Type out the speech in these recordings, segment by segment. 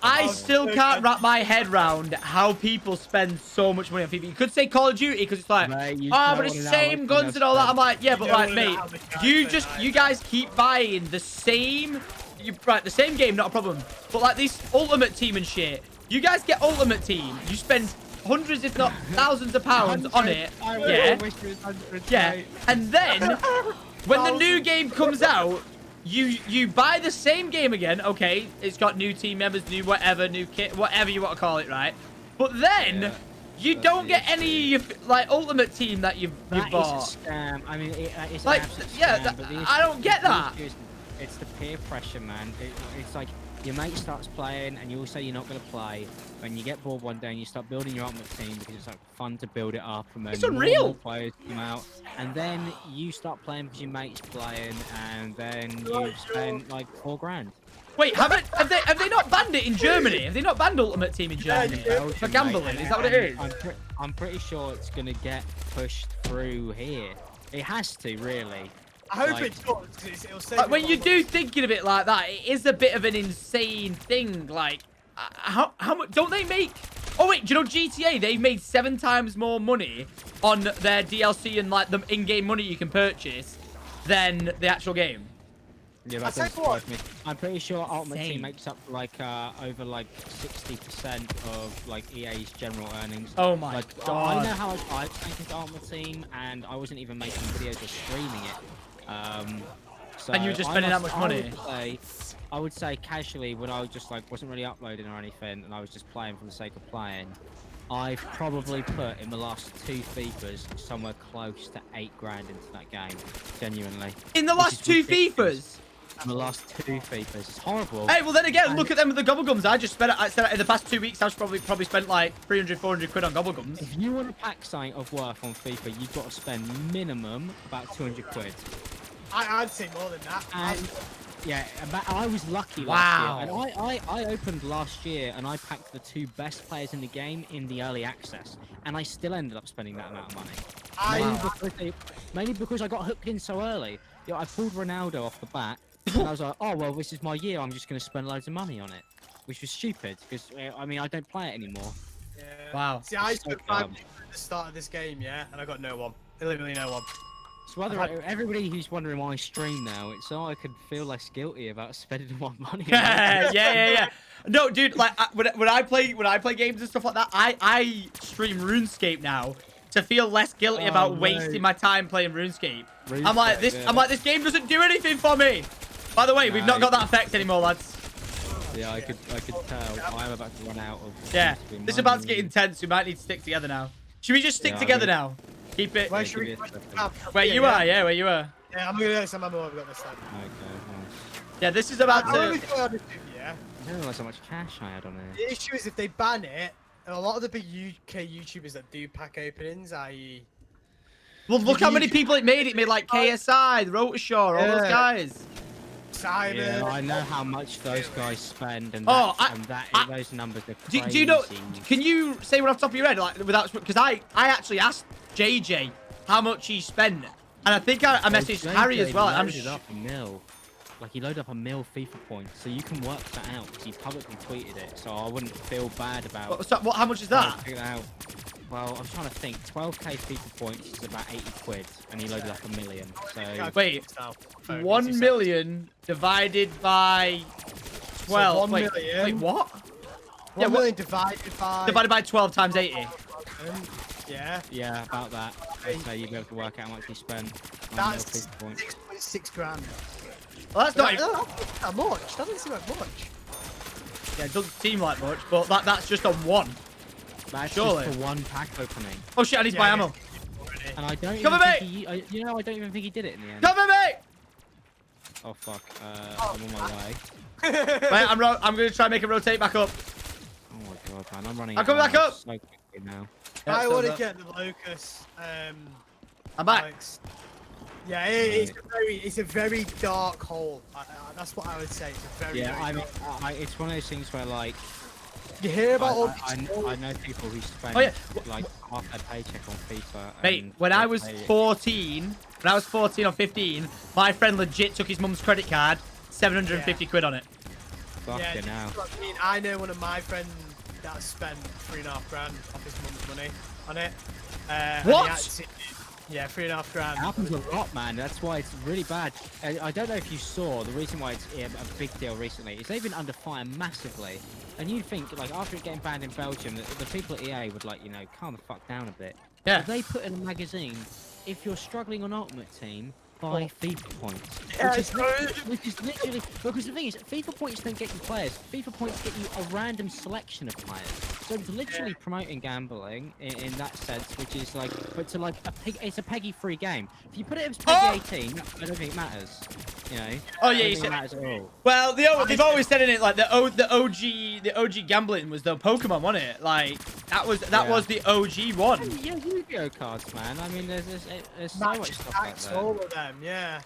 I still can't wrap my head around how people spend so much money on FIFA. You could say Call of Duty because it's like, Mate, you oh, don't but it's wanna same know guns and all that. I'm like, yeah, but like, mate, you you guys keep buying the same, the same game, not a problem. But like this Ultimate Team and shit, you guys get Ultimate Team. You spend hundreds, if not thousands of pounds on it. Yeah. And then when the new game comes out, you buy the same game again. Okay, it's got new team members, new whatever, new kit, whatever you want to call it, right? But then you don't get any of your, like Ultimate Team that you've bought. That is a scam. I mean, it's like, an absolute yeah, scam, I don't get that. It's the peer pressure, man. It's like your mate starts playing and you all say you're not going to play. When you get bored one day and you start building your Ultimate Team because it's like fun to build it up, and then it's unreal. More players come out, and then you start playing because your mate's playing, and then you spend like $4,000. Wait, have they not banned it in Germany? Have they not banned Ultimate Team in Germany for gambling? Is that what it is? I'm pretty sure it's gonna get pushed through here. It has to, really. I hope it does. It'll save like, when you do thinking of it like that, it is a bit of an insane thing. Like, how much don't they make? Oh wait, do you know GTA? They made 7 times more money on their DLC and like the in-game money you can purchase than the actual game. Yeah, that doesn't surprise me. I'm pretty sure Ultimate Team makes up like over like 60% of like EA's general earnings. Oh my god! I know how much I spent into Ultimate Team, and I wasn't even making videos or streaming it. So and you were just spending that much money. I would say casually, when I was just like wasn't really uploading or anything, and I was just playing for the sake of playing, I've probably put in the last 2 FIFAs somewhere close to $8,000 into that game. Genuinely. In the last 2 FIFAs. In the last 2 FIFAs. It's horrible. Hey, well then again, look at them with the gobblegums. I said in the past 2 weeks, I've probably spent like 300, 400 quid on gobblegums. If you want to pack something of worth on FIFA, you've got to spend minimum about 200 quid. I'd say more than that. And yeah, I was lucky last year. And I opened last year and I packed the 2 best players in the game in the early access, and I still ended up spending that amount of money. Mainly because I got hooked in so early. You know, I pulled Ronaldo off the bat, and I was like, oh well, this is my year. I'm just going to spend loads of money on it, which was stupid because I mean I don't play it anymore. Yeah. Wow. See, I spent 5 at the start of this game, yeah, and I got no one. Literally no one. So everybody who's wondering why I stream now, it's so I could feel less guilty about spending my money. yeah. No, dude, like when I play games and stuff like that, I stream RuneScape now to feel less guilty about wasting my time playing RuneScape. I'm like this game doesn't do anything for me. By the way, we've not got that effect anymore, lads. Yeah, I could tell. I'm about to run out of. Yeah, this is about to get intense. We might need to stick together now. Should we just stick together now? Keep it. Where should we? Where you are? Yeah, where you are. Yeah, I'm gonna get some ammo I've got this time. Okay. Yeah, this is about to. Yeah. I didn't realize how much cash I had on it. The issue is if they ban it, and a lot of the big UK YouTubers that do pack openings, i.e. Well, look how many people it made. It made like KSI, the Rotashaw, all those guys. Simon. Yeah, I know how much those guys spend, and those numbers are crazy. Do you know? Can you say one off the top of your head, like without? Because I actually asked JJ how much he spent, and I think I messaged Harry as well. I'm up a mil. Like he loaded up a mil FIFA points, so you can work that out because he publicly tweeted it. So I wouldn't feel bad about. So, how much is that? Figure that out. Well, I'm trying to think. 12k FIFA points is about 80 quid, and he loaded up a million. So wait, 1 million divided by 12. So 1 million. Wait, what? 1 million divided by 12 times 80. Yeah. Yeah, about that. I'd say you'd be able to work out how much he spent. That's 6.6 grand. Well, that's not that much. That doesn't seem like much. Yeah, it doesn't seem like much, but that's just on one. That's surely just for one pack opening. Oh shit, I need to buy ammo. And I don't Cover even me! think you know, I don't even think he did it in the end. Cover me! Oh fuck, I'm on my way. Wait, I'm gonna try and make it rotate back up. Oh my god, man, I'm running. I'm coming back up. So quickly now. I want to get the Locust. I'm back. Yeah, it's a very dark hole. That's what I would say. It's a very I mean, it's one of those things where like you hear about all I know people who spend like half their paycheck on FIFA. Mate, when I was 14 or 15, my friend legit took his mum's credit card, 750 quid on it. Fucking hell. I mean, I know one of my friends that spent $3.5 grand off his mum's money on it. What? Yeah, $3.5 grand. It happens a lot, man. That's why it's really bad. I don't know if you saw the reason why it's a big deal recently is they've been under fire massively. And you'd think, like, after it getting banned in Belgium, the people at EA would, like, you know, calm the fuck down a bit. Yeah. But they put in a magazine, if you're struggling on Ultimate Team, buy FIFA points. Yeah, Which is literally, because the thing is, FIFA points don't get you players. FIFA points get you a random selection of players. So it's literally promoting gambling in that sense, which is like, but to like it's a PEGI-free game. If you put it as PEGI 18, I don't think it matters. You know. Oh yeah, I you don't think said. it matters at all. Well, they've always said in it like the OG gambling was the Pokemon, wasn't it? Like that was the OG one. Yeah, Yu-Gi-Oh cards, man. I mean, there's so much stuff like that. All of them, yeah.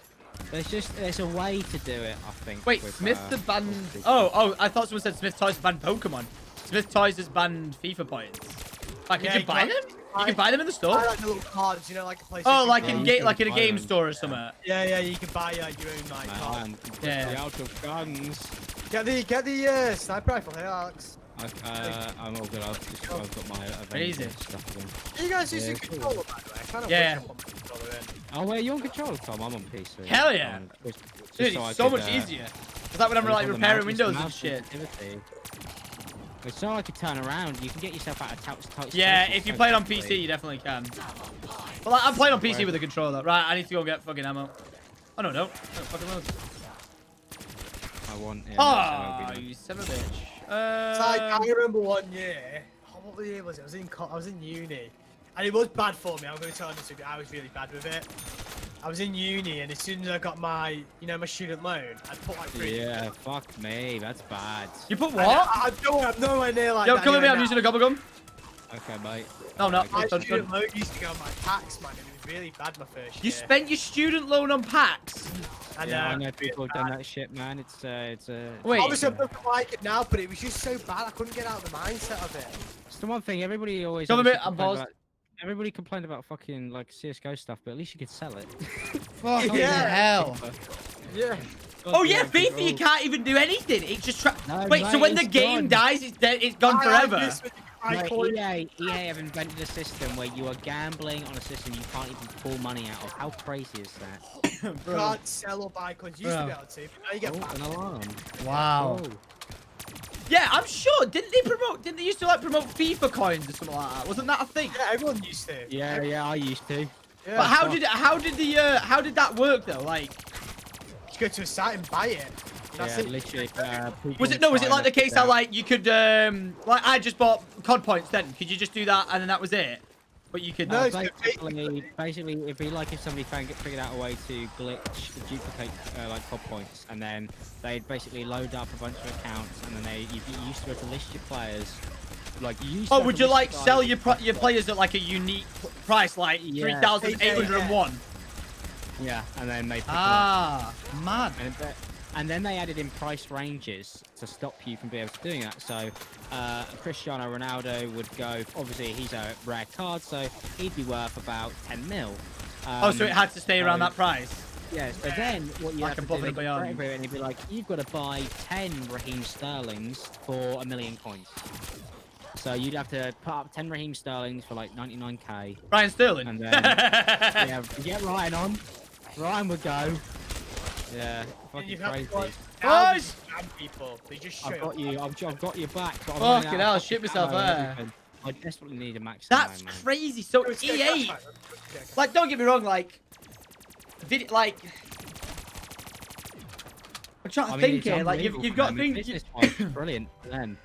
There's a way to do it, I think. Wait, with, Smith the banned. Oh, I thought someone said Smith Toys banned Pokemon. Smith Toys has banned FIFA points. Like, can you buy them? You can buy them in the store. I like the little cards, you know, like a PlayStation. Oh, like in a buy game them. store or something. Yeah, you can buy your own like card. Man, Yeah. out of guns. Get the sniper rifle here, Alex. I'm all good. I've got my Crazy. stuff again. Are you guys Yeah, using cool. controller, by the way? I kind of Yeah. wish I put my controller in. Oh, wait, you're on controller, Tom. I'm on PC. Hell yeah. Just Dude, I it's so could, much easier. It's like when I'm like repairing windows and shit. But so I could turn around. You can get yourself out of tight Yeah, spaces if you so play it on quickly. PC, you definitely can. But like, I'm playing on PC with a controller. Right, I need to go get fucking ammo. Oh no, no, fucking loads. I want. Yeah, Oh, you son of a bitch. It's like, I remember one year. Oh, what year was it? I was in uni, and it was bad for me. I'm going to tell you this. I was really bad with it. I was in uni, and as soon as I got my, my student loan, I put like three. Yeah, fuck me. That's bad. You put what? I'm nowhere near like Yo, that. come with me. I'm now. using a gobble gum. Okay, mate. No, no. My Done, student done. loan used to go on my packs, man, and it was really bad my first You year. spent your student loan on packs. And, Yeah, I know people have done that shit, man. It's Wait. Obviously, I don't like it now, but it was just so bad. I couldn't get out of the mindset of it. It's the one thing everybody always. Come with me. obviously I'm complained paused. about- Everybody complained about fucking like CS:GO stuff, but at least you could sell it. Fucking Yeah. hell. Yeah. Oh yeah, FIFA, you can't even do anything. It's just No, wait. So mate, when the it's game gone. dies, it's dead. It's gone forever. Like, EA have invented a system where you are gambling on a system you can't even pull money out of. How crazy is that? You can't sell or buy coins. You used to be able to, but now you get Oh, back. an alarm. Wow. Oh. Yeah, I'm sure. Didn't they used to like promote FIFA coins or something like that? Wasn't that a thing? Yeah, everyone used to. Yeah, I used to. Yeah. But how did that work though? Like, You go to a site and buy it. That's Yeah, it. literally. was it like the case how like you could like I just bought COD points then? Could you just do that and then that was it? But you could. No, it's basically, it'd be like if somebody figured out a way to glitch, duplicate like COD points, and then they'd basically load up a bunch of accounts, and then you used to be able to list your players. Like you used to Oh, have would to you list like guys- sell your players at like a unique price, like Yeah. 3,801? Yeah, and then they pick them up. Ah, man. And then they added in price ranges to stop you from being able to doing that. So Cristiano Ronaldo would go, obviously he's a rare card, so he'd be worth about 10 mil. Oh, so it had to stay around that price. Yeah, so then what you Like have above to and do, beyond. and he'd be like, you've got to buy 10 Raheem Sterlings for 1 million coins. So you'd have to put up 10 Raheem Sterlings for like 99k. Ryan Sterling. And then, yeah, get Ryan on. Ryan would go. Yeah, fucking You have crazy. to like Boys! people. They just show I've got up. you. I've got your back. But I'm Fucking running out hell, of shit fucking myself ammo and there. everything. I desperately need a max. That's ammo, man. crazy. So Let's get EA, that. like, don't get me wrong, like, like, I'm trying to I mean, think it's here. Like, unbelievable you've for got them. to think. Business-wise, it's brilliant for them.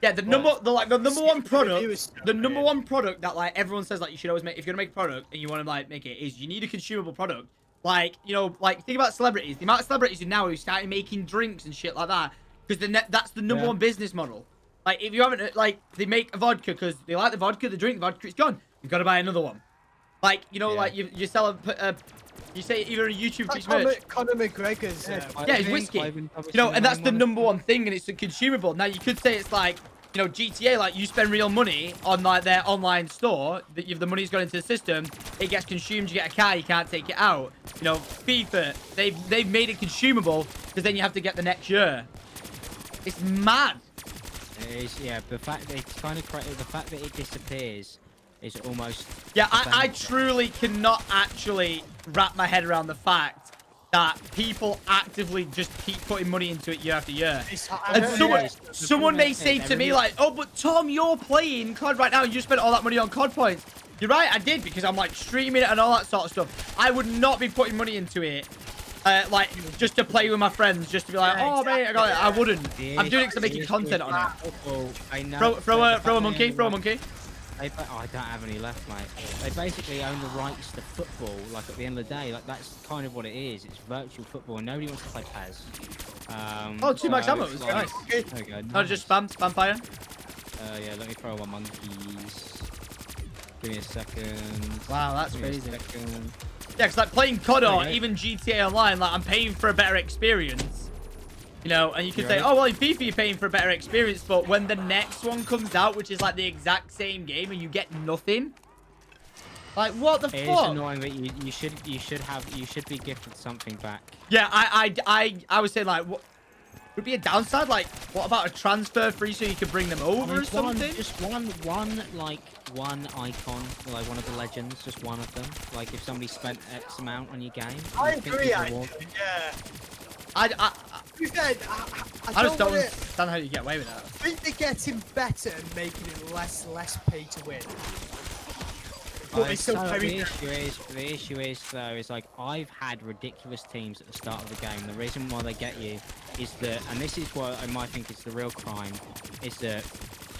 Yeah, the number one product, is the number one product that like everyone says like you should always make if you're gonna make a product and you want to like make it is you need a consumable product. Like, you know, like think about celebrities. The amount of celebrities who now who started making drinks and shit like that because that's the number one business model. Like if you haven't like they make a vodka because they like the vodka, they drink the vodka, it's gone. You've got to buy another one. Like you know, like you sell a you say either a YouTube piece of merch. Conor McGregor's. Yeah, it's whiskey. You know, and that's the number one thing, and it's a consumable. Now, you could say it's like, you know, GTA, like, you spend real money on, like, their online store, that the money's gone into the system, it gets consumed, you get a car, you can't take it out. You know, FIFA, they've made it consumable, because then you have to get the next year. It's mad. It is, yeah. The fact that it's kind of the fact that it disappears is almost. Yeah, I truly cannot actually wrap my head around the fact that people actively just keep putting money into it year after year. And someone may say to me like, oh, but Tom, you're playing COD right now and you spent all that money on COD points. You're right, I did, because I'm like streaming it and all that sort of stuff. I would not be putting money into it. Like, just to play with my friends, just to be like, oh, mate, I got it. I wouldn't. I'm doing it because I'm making content on it. Throw a monkey, throw a monkey. Oh, I don't have any left, mate. They basically own the rights to football, like, at the end of the day. Like, that's kind of what it is. It's virtual football, and nobody wants to play PES. Oh, too much ammo. Like, Nice. There we go. Oh, just spam fire. Yeah, let me throw my monkeys. Give me a second. Wow, that's crazy. Yeah, because like playing COD or even GTA Online, like I'm paying for a better experience. You know, and you can say, oh, well, in FIFA you're paying for a better experience, but when the next one comes out, which is like the exact same game, and you get nothing, like what the fuck? It is annoying that you should be gifted something back. Yeah, I was saying like, what would be a downside? Like, what about a transfer free so you could bring them over or something? Just one icon, like one of the legends, just one of them. Like if somebody spent X amount on your game. I agree, yeah. I just don't understand how you get away with that. I think they're getting better and making it less pay to win. But it's still very the issue is though, is like I've had ridiculous teams at the start of the game. The reason why they get you is that, and this is what I might think is the real crime, is that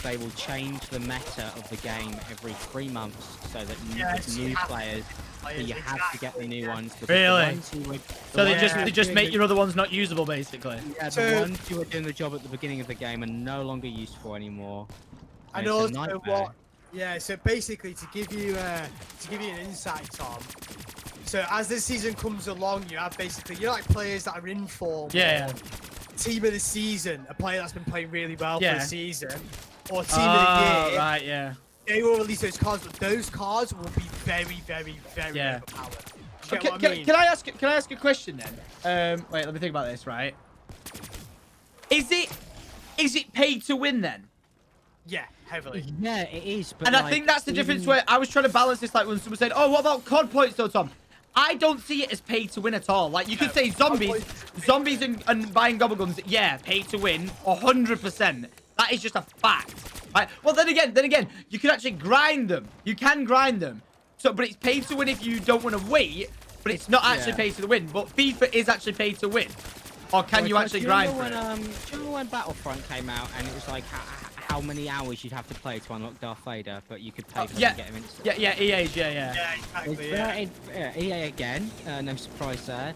they will change the meta of the game every 3 months so that new players. So you have to get the new ones. Really? So they just make your other ones not usable, basically. Yeah, the ones who are doing the job at the beginning of the game are no longer useful anymore. And also what? Yeah. So basically, to give you an insight, Tom. So as the season comes along, you have basically like players that are in form. Yeah. Team of the season, a player that's been playing really well for the season, or team of the year. Right. Yeah. They will release those cards, but those cards will be very overpowered. Okay, can I ask a question then? Wait, let me think about this. Right? Is it paid to win then? Yeah, heavily. Yeah, it is. But and I think that's the difference where I was trying to balance this. Like when someone said, "Oh, what about COD points though, Tom?" I don't see it as paid to win at all. Like you could say zombies and buying gobbleguns. Yeah, paid to win, 100%. That is just a fact. Right? Well, then again, you can actually grind them. You can grind them. So, but it's paid to win if you don't want to wait. But it's not actually paid to win. But FIFA is actually paid to win. Or can you actually grind for it? Do you remember when Battlefront came out and it was like how many hours you'd have to play to unlock Darth Vader, but you could pay for them and get him instantly? Yeah, EA's, yeah. Yeah, exactly. EA again. No surprise there.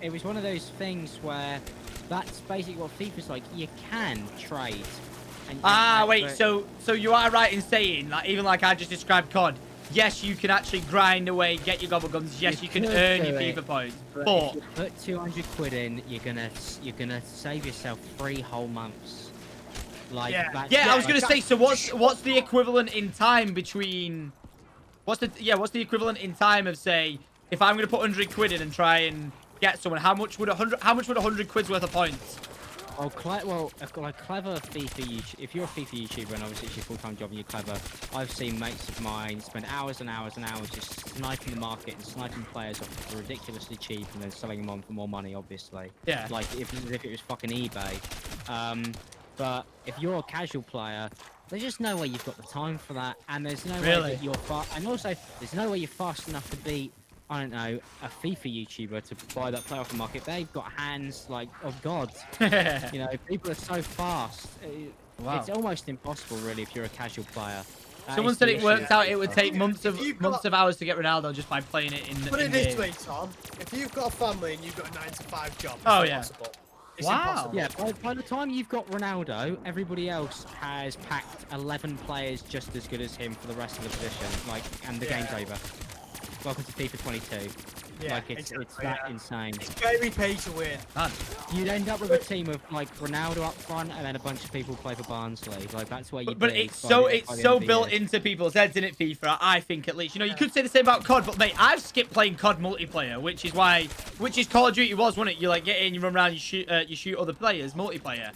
It was one of those things where that's basically what FIFA's like. You can trade. Wait. So you are right in saying, like, even like I just described COD. Yes, you can actually grind away, get your gobbleguns. Yes, you can earn your FIFA points. But if you put 200 quid in, you're gonna save yourself 3 whole months. Like I was gonna say. So what's the equivalent in time between? What's the equivalent in time of, say, if I'm gonna put 100 quid in and try and get someone, how much would 100 quid's worth of points? Like clever FIFA if you're a FIFA YouTuber and obviously it's your full-time job and you're clever, I've seen mates of mine spend hours and hours and hours just sniping the market and sniping players off for ridiculously cheap and then selling them on for more money, obviously. Yeah. Like if it was fucking eBay. But if you're a casual player, there's just no way you've got the time for that, and there's no way that you're and also there's no way you're fast enough to beat, I don't know, a FIFA YouTuber to buy that player off the market. They've got hands like of gods. You know, people are so fast. It's almost impossible, really, if you're a casual player. Someone said it worked out. It would take months of hours to get Ronaldo just by playing it in. Put it this way, Tom. If you've got a family and you've got a 9-to-5 job, it's impossible. It's impossible. Yeah, by the time you've got Ronaldo, everybody else has packed 11 players just as good as him for the rest of the position. Like, and the game's over. Welcome to FIFA 22. Yeah, like it's that insane. It's very pay to win. Man. You'd end up with a team of like Ronaldo up front, and then a bunch of people play for Barnsley. Like that's where you. But it's so built into people's heads in it, FIFA. I think at least. You know, you could say the same about COD, but mate, I've skipped playing COD multiplayer, which is Call of Duty was, wasn't it? You like get in, you run around, you shoot other players multiplayer.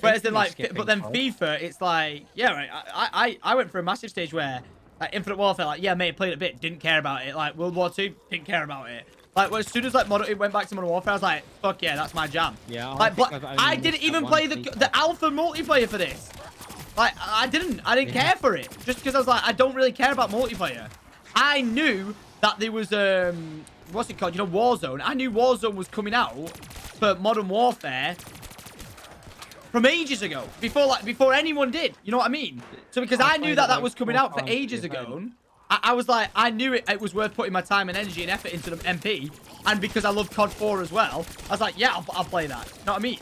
Whereas then but then FIFA, it's like, yeah, right. I went for a massive stage where. Like Infinite Warfare, like, yeah, mate, I played it a bit, didn't care about it. Like, World War II, didn't care about it. Like, as soon as, like, it went back to Modern Warfare, I was like, fuck yeah, that's my jam. Yeah, like, but I didn't even play the alpha multiplayer for this. Like, I didn't care for it. Just because I was like, I don't really care about multiplayer. I knew that there was, what's it called? You know, Warzone. I knew Warzone was coming out for Modern Warfare from ages ago, before anyone did. You know what I mean? So because I knew that was coming out for ages ago, I was like, I knew it was worth putting my time and energy and effort into the MP, and because I love COD 4 as well, I was like, yeah, I'll play that. You know what I mean?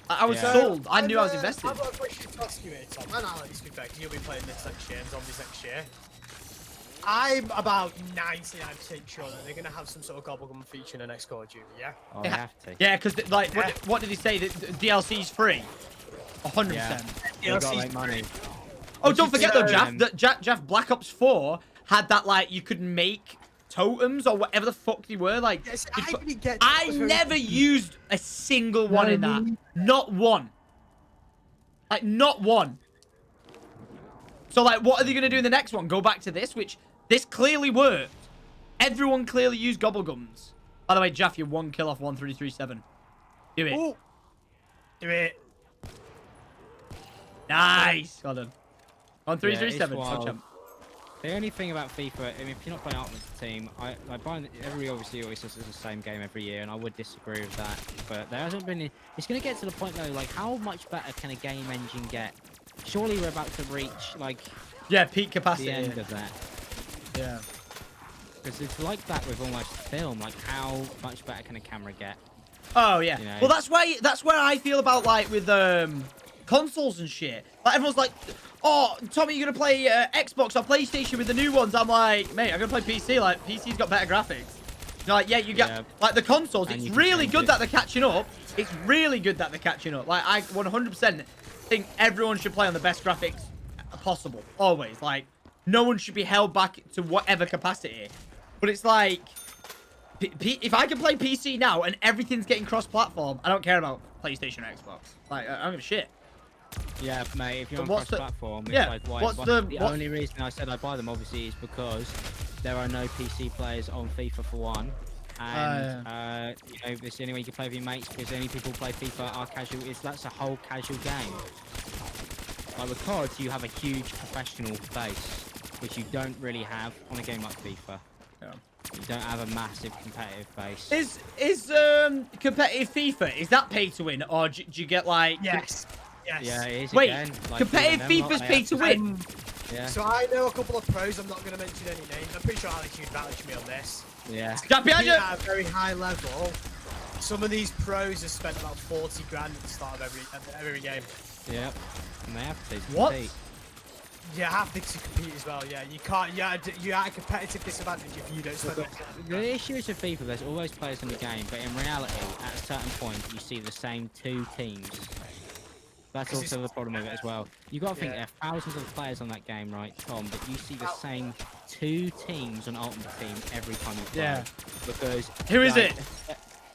I was sold. I knew I was invested. I've got a question to ask you here, Tom, and Alex, to be fair, because you'll be playing this next year, zombies next year. I'm about 99% sure that they're going to have some sort of gobblegum feature in the next Call of Duty, yeah? Oh, they have to. Yeah, because, like, what did he say? The DLC's free? 100%. Yeah. They got, like, money. Oh, don't forget, though, Jaff, Black Ops 4 had that, like, you could make totems or whatever the fuck they were. Like, yes, I never used a single one in that. Not one. Like, not one. So, like, what are they going to do in the next one? Go back to this, which... This clearly worked. Everyone clearly used gobblegums. By the way, Jaff, you're 1 kill off 1337. Do it. Ooh. Do it. Nice. Well done. 1337. Yeah, the only thing about FIFA, I mean, if you're not playing Ultimate Team, everybody obviously always says it's the same game every year, and I would disagree with that. But there hasn't been. It's going to get to the point though, like, how much better can a game engine get? Surely we're about to reach like. Yeah, peak capacity. The end of that. Yeah. Because it's like that with almost film. Like, how much better can a camera get? Oh yeah. You know? Well, that's where I feel about like with consoles and shit. Like everyone's like, oh, Tommy, you're gonna play Xbox or PlayStation with the new ones. I'm like, mate, I'm gonna play PC. Like PC's got better graphics. You're like, yeah, you get like the consoles. And it's really good that they're catching up. It's really good that they're catching up. Like I 100% think everyone should play on the best graphics possible. Always. Like. No one should be held back to whatever capacity. But it's like, if I can play PC now and everything's getting cross-platform, I don't care about PlayStation or Xbox. Like, I don't give a shit. Yeah, mate, if you're on cross-platform, it's like, why? The only reason I said I buy them, obviously, is because there are no PC players on FIFA for one. And, you know, it's the only way you can play with your mates, because the only people who play FIFA are casual. That's a whole casual game. Like with COD, you have a huge professional base, which you don't really have on a game like FIFA. Yeah. You don't have a massive competitive base. Is competitive FIFA, is that pay to win, or do you get like? Yes. Yes. Yeah, it is. Wait, again. Like, competitive FIFA's pay to win. Yeah. So I know a couple of pros. I'm not going to mention any names. I'm pretty sure Alex, you'd vouch me on this. Yeah. Got behind you. At a very high level, some of these pros have spent about 40 grand at the start of every game. Yep. And they have to. What? You have to compete as well, yeah. You can't. You're at a competitive disadvantage if you don't spend it. The issue is with FIFA, there's always players in the game, but in reality, at a certain point, you see the same two teams. That's also the problem with it as well. You've got to think there are thousands of players on that game, right, Tom? But you see the same two teams on Ultimate Team every time you play. Yeah. Because who is it?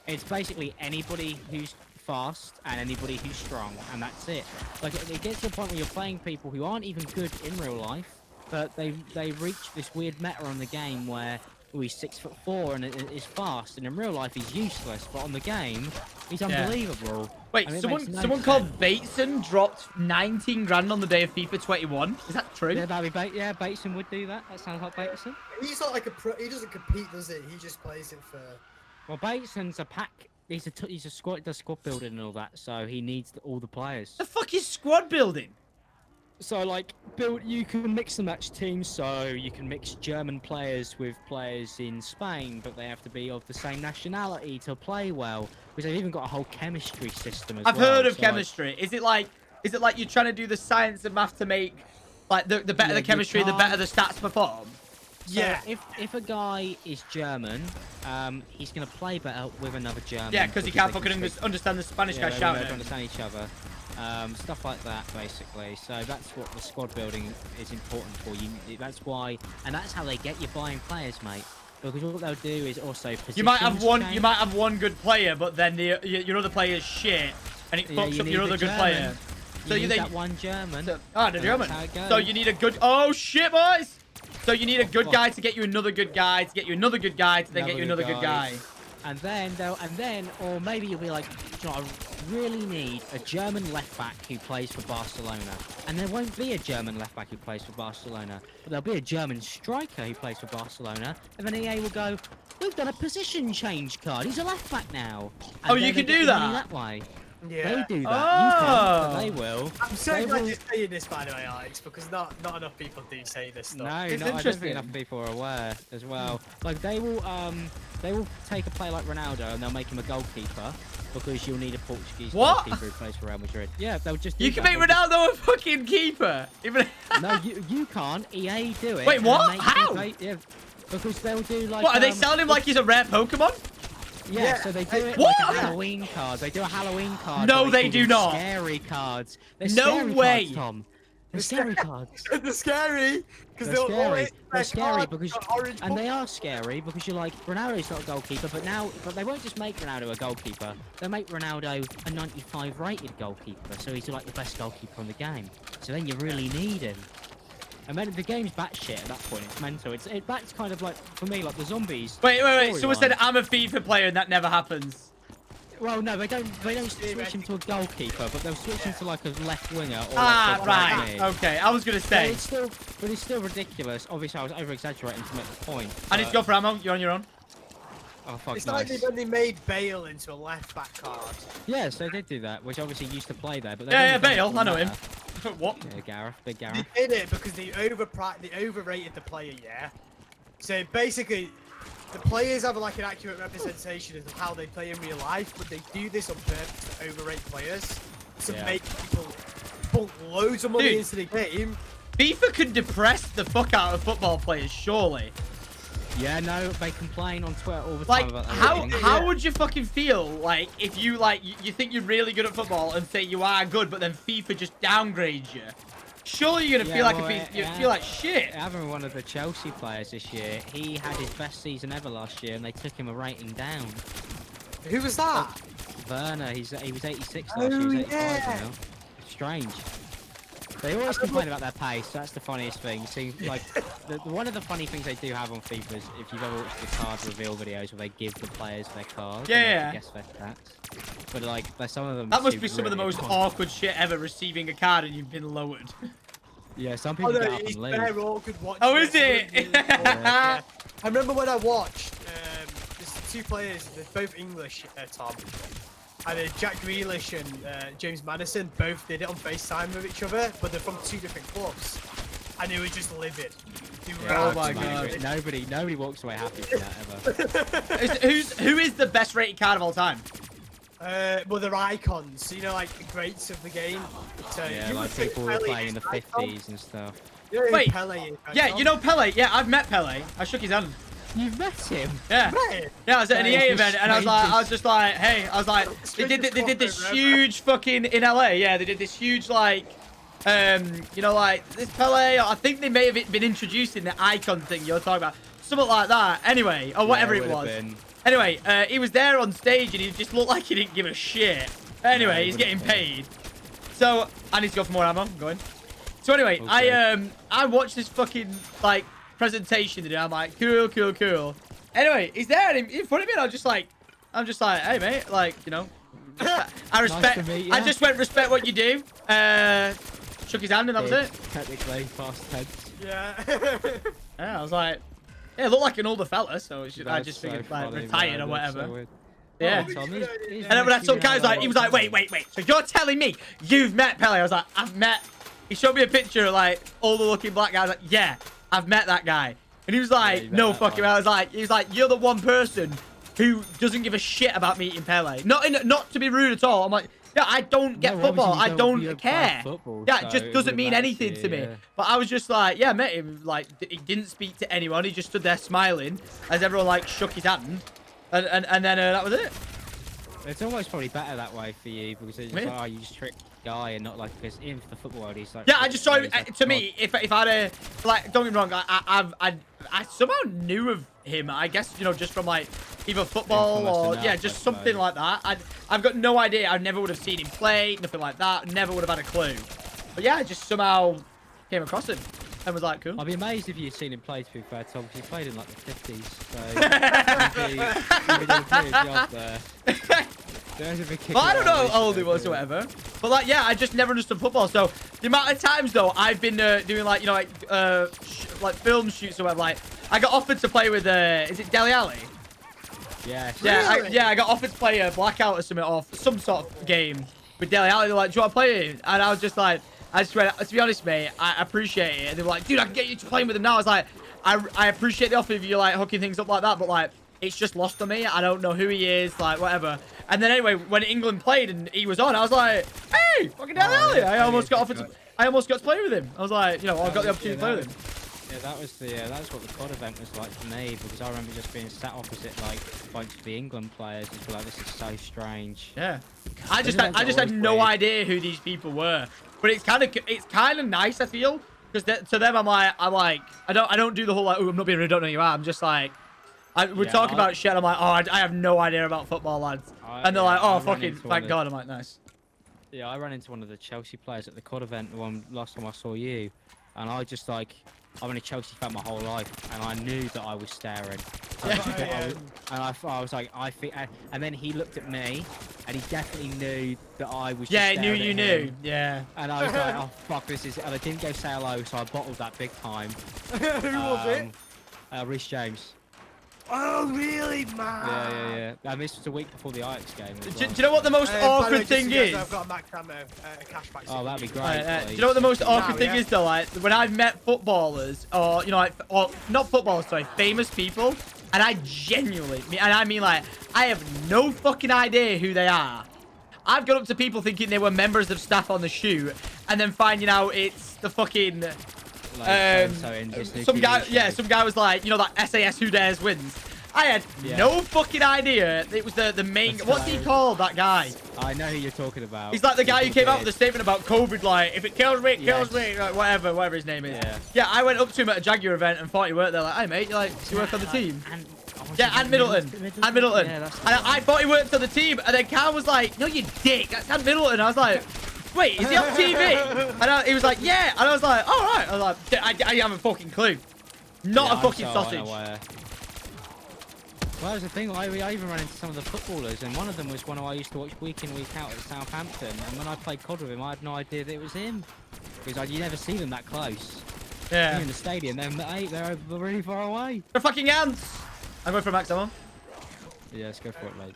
It's basically anybody who's fast and anybody who's strong, and that's it. Like it gets to the point where you're playing people who aren't even good in real life, but they reach this weird meta on the game where he's 6'4" and is fast, and in real life he's useless, but on the game he's unbelievable. Wait, I mean, someone called Bateson dropped 19 grand on the day of FIFA 21. Is that true? Yeah, that'd be Bateson would do that. That sounds like Bateson. He's not like a pro. He doesn't compete, does he? He just plays it for. Well, Bateson's a pack. He's a squad. Does squad building and all that, so he needs all the players. The fuck is squad building? So like you can mix and match teams, so you can mix German players with players in Spain, but they have to be of the same nationality to play well. Because they've even got a whole chemistry system as well. I've heard of chemistry. Is it like you're trying to do the science and math to make like the better the chemistry, the better the stats perform? So Yeah. if a guy is German, he's gonna play better with another German. Yeah, because he can't they fucking speak- understand the Spanish yeah, guy they shouting. won't at him. understand each other. Stuff like that, basically. So that's what the squad building is important for you. That's why, and that's how they get you buying players, mate. Because what they'll do is also You might have one. change. You might have one good player, but then your other player is shit, and it Yeah, fucks you up need your the other good German. player. So You you need think? that one German. The and German. that's how it goes. So you need a good. Oh shit, boys! So you need a good fuck. guy to get you another good guy, to get you another good guy, to then get you another good guy. And then, or maybe you'll be like, you know, I really need a German left back who plays for Barcelona. And there won't be a German left back who plays for Barcelona, but there'll be a German striker who plays for Barcelona. And then EA will go, we've done a position change card. He's a left back now. And Oh, you then can they get do the money that? that way. Yeah. They do that. Oh. You can't, but they will. I'm so They glad will- you're saying this, by the way, Alex, because not enough people do say this stuff. No, It's I don't interesting. think enough people are aware as well. Like they will take a player like Ronaldo and they'll make him a goalkeeper because you'll need a Portuguese What? goalkeeper who plays for Real Madrid. Yeah, they'll just. Do You can that. make They'll Ronaldo a fucking keeper. Even. just- No, you can't. EA do it. Wait, and what? make How? him yeah, because they'll do like. What are they selling him like he's a rare Pokemon? Yeah, Yeah. so they do it What? like a Halloween card. They do a Halloween card. No, but they call do them not. Scary cards. They're No scary way. Cards, Tom. They're scary cards. They're scary because They're scary. They're Scary because, orange. and they are scary because you're like, Ronaldo's not a goalkeeper, but they won't just make Ronaldo a goalkeeper. They'll make Ronaldo a 95 rated goalkeeper, so he's like the best goalkeeper in the game. So then you really need him. And then the game's batshit at that point. It's mental. That's kind of like, for me, like the zombies. Wait. Someone said storyline. I'm a FIFA player, and that never happens. Well, no, they don't switch him to a goalkeeper, but they'll switch him to like a left winger or Ah, like a right. mid. Okay, I was gonna But say. it's still ridiculous. Obviously, I was over exaggerating to make the point. I need to go for ammo. You're on your own. Oh fuck, It's nice. like when they made Bale into a left back card. Yes, they did do that, which obviously used to play there. But they've Yeah, only yeah, done it Bale. for I know him. meta. What? Yeah, Gareth, big They Gareth. did it because they overrated the player, yeah. So basically, the players have like an accurate representation of how they play in real life, but they do this on purpose to overrate players to Yeah. make people pump loads of money Dude. into the game. FIFA could depress the fuck out of football players, surely. Yeah, no, they complain on Twitter all the time Like, about that. how would you fucking feel like if you you think you're really good at football and say you are good, but then FIFA just downgrades you? Surely you're gonna Yeah, feel like well, you feel like shit. Having one of the Chelsea players this year, he had his best season ever last year, and they took him a rating down. Who was that? Werner, he was 86 last year. Oh, He's 85 yeah. now. Strange. They always complain about their pace. That's the funniest thing. See, like, one of the funny things they do have on FIFA is if you've ever watched the card reveal videos where they give the players their cards. Yeah, and they yeah. Guess their stats. But like, some of them. That must seem be some of the really most fun. awkward shit ever, receiving a card and you've been lowered. Yeah, some Oh people no, get up it's and leave. very awkward watching. Oh, is it? Yeah. I remember when I watched. There's two players. They're both English, Tom. And Jack Grealish and James Madison both did it on FaceTime with each other, but they're from two different clubs, and they were just livid. They were Oh absolutely my God. livid. Nobody walks away happy from that ever. Who is the best rated card of all time? Well, they're icons, you know, like the greats of the game. So Yeah, you like would think people who were Pelé playing in is the an icon. 50s and stuff. You know who Wait, Pelé is, Yeah, icon? you know Pelé. Yeah, I've met Pelé. I shook his hand. You've met him. Yeah. Right. Yeah, I was at an That EA is the event and I was just like, hey, I was like, they did this huge fucking in LA. Yeah, they did this huge like, you know, like this Pelé. I think they may have been introducing the icon thing you're talking about, something like that. Anyway, or whatever Yeah, it would've was. been. Anyway, he was there on stage and he just looked like he didn't give a shit. Anyway, Yeah, he he's getting would've been. paid. So I need to go for more ammo. I'm going. So anyway, Okay. I watched this fucking like presentation today. I'm like, cool. Anyway, he's there in front of me, and I'm just like, hey mate, like, you know, I respect. to meet ya. I just went respect what you do. Shook his hand, and that was it. Technically, past tense. Yeah. Yeah, I was like, yeah, it looked like an older fella, so I That's just so figured like funny, retired man. or That's so whatever. weird. Yeah. Oh, Tom, he's And then when I saw messaging guys out like, he was like, all wait. So you're telling me you've met Pelé? I was like, I've met. He showed me a picture of like older looking black guy. I was like, yeah, I've met that guy. And he was like, you met no that fucking. one. I was like, he was like, you're the one person who doesn't give a shit about meeting Pelé. Not to be rude at all. I'm like, Yeah, I don't get No, football. obviously I you don't play care. football, Yeah, so it just it doesn't would've mean anything actually, to me. yeah. But I was just like, yeah, mate, like, he didn't speak to anyone. He just stood there smiling as everyone, like, shook his hand. And then that was it. It's almost probably better that way for you because it's just Yeah. like, oh, you just trick the guy and not like because in for the football world, he's like. Yeah, I just saw he's like, to me, if I'd like, don't get me wrong, I somehow knew of him. I guess, you know, just from like either football or yeah, just something like that. I've got no idea. I never would have seen him play, nothing like that. Never would have had a clue. But yeah, I just somehow came across him and was like, cool. I'd be amazed if you'd seen him play, to be fair, Tom, because he played in like the 50s. So you'd be doing a pretty job there. Well, I don't know how old he was or whatever. But like, yeah, I just never understood football. So the amount of times though I've been doing like, you know, like film shoots or whatever. Like, I got offered to play with is it Dele Alli? Yeah. Yeah, Really? I got offered to play Blackout or something or some sort of game with Dele Alli. They're like, do you want to play it? And I was just like, I just went, to be honest, mate, I appreciate it. And they were like, dude, I can get you to playing with them now. I was like, I appreciate the offer if you're like hooking things up like that, but like, it's just lost on me. I don't know who he is, like whatever. And then anyway, when England played and he was on, I was like, hey, fucking Dele Alli. I almost got offered to, I almost got to play with him. I was like, you know, I got the opportunity to play with him. Yeah, that's what the COD event was like for me, because I remember just being sat opposite like a bunch of the England players and be like, this is so strange. Yeah, I just had no idea who these people were, but it's kind of nice, I feel, because to them I don't do the whole like, oh, I'm not being rude, I don't know who you are. I'm just like, we're talking about shit. I'm like, oh, I have no idea about football, lads, and they're like, oh, fucking thank God. I'm like, nice. Yeah, I ran into one of the Chelsea players at the COD event the one last time I saw you, and I just like, I've been a Chelsea fan my whole life, and I knew that I was staring. I was like, I think, and then he looked at me, and he definitely knew that I was. Yeah, just knew staring you at knew. him. Yeah. And I was like, oh fuck, this is. And I didn't go say hello, so I bottled that big time. Who was it? Reece James. Oh, really, man? Yeah. And this was a week before the ImAllexx game. Do you know what the most awkward thing is? I've got a max ammo, a cashback. Oh, that'd be great. Do you know what the most awkward thing is though? Like when I've met footballers, or you know, like, or not footballers, sorry, famous people, and I genuinely, and I mean like, I have no fucking idea who they are. I've gone up to people thinking they were members of staff on the shoot, and then finding out it's the fucking. Some guy was like, you know, that SAS Who Dares wins. I had no fucking idea it was the main. What's he called, that guy? I know who you're talking about. He's like the guy who came out with the statement about COVID, like, if it kills me, it kills me, like, whatever his name is. Yeah, I went up to him at a Jaguar event and thought he worked there, like, hey mate, you work on the team? And Middleton. And Middleton. And I thought he worked on the team, and then Carl was like, no, you dick, that's Ann Middleton. I was like, wait, is he on TV? And he was like, yeah. And I was like, all right. I was like, I have a fucking clue. Not a fucking sausage. Well, that's the thing. I even ran into some of the footballers, and one of them was one who I used to watch week in, week out at Southampton. And when I played COD with him, I had no idea that it was him, because you never see them that close. Yeah. You're in the stadium, they're really far away. They're fucking ants. I'm going for max ammo. Yeah, let's go for it, mate.